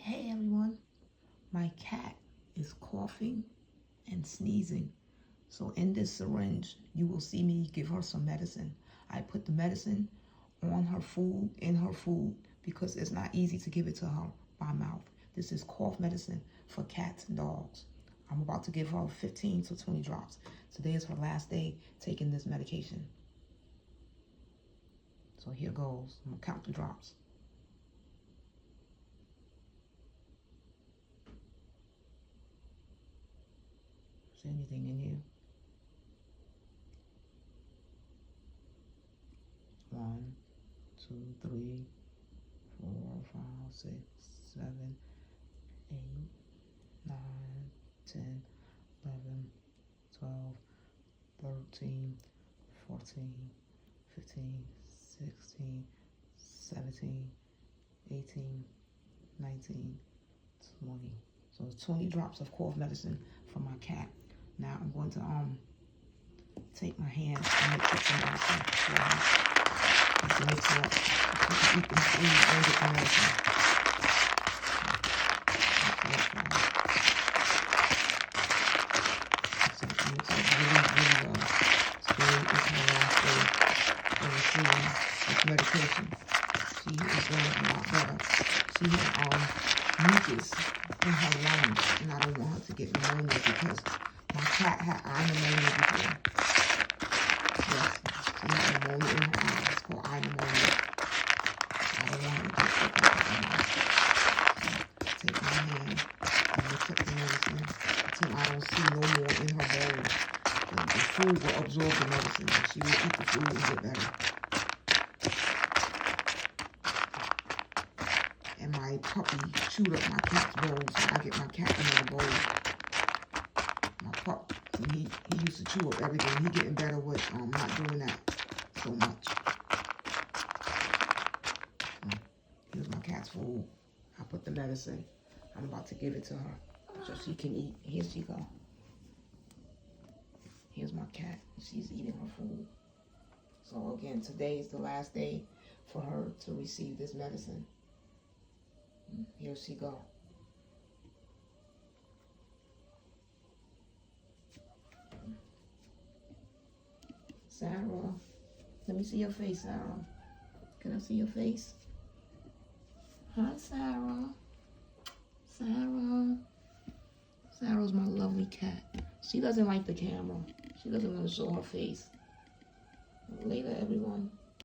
Hey everyone, my cat is coughing and sneezing. So in this syringe, you will see me give her some medicine. I put the medicine on her food, in her food, because it's not easy to give it to her by mouth. This is cough medicine for cats and dogs. I'm about to give her 15 to 20 drops. Today is her last day taking this medication. So here goes. I'm gonna count the drops. Is there anything in here? 1, 2, 3, 4, 5, 6, 7, 8, 9, 10, 11, 12, 13, 14, 15, 16, 17, 18, 19, 20. So it's 20 drops of cough medicine for my cat. Now I'm going to take my hand and mix some medicine for her. To mix it up. You can eat the food and get the medicine. So mix it really, really well. Today is her last day of receiving this medication. She is doing a lot better. She had mucus in her lungs, and I don't want her to get pneumonia because my cat had eye pneumonia before. Yes, she had pneumonia in her eyes. It's called eye pneumonia. I don't want her to get sick. Take my hand and mix up the medicine until I don't see no more in her bowl. The food will absorb the medicine, and she will eat the food and get better. And my puppy chewed up my cat's bowl, so I get my cat another bowl. My pup, he used to chew up everything. He getting better with not doing that so much. Here's my cat's food. I put the medicine. I'm about to give it to her so she can eat. Here she go. Here's my cat. She's eating her food. So again, today is the last day for her to receive this medicine. Here she go. Sarah, let me see your face, Sarah. Can I see your face? Hi, Sarah. Sarah. Sarah's my lovely cat. She doesn't like the camera. She doesn't want to show her face. Later, everyone.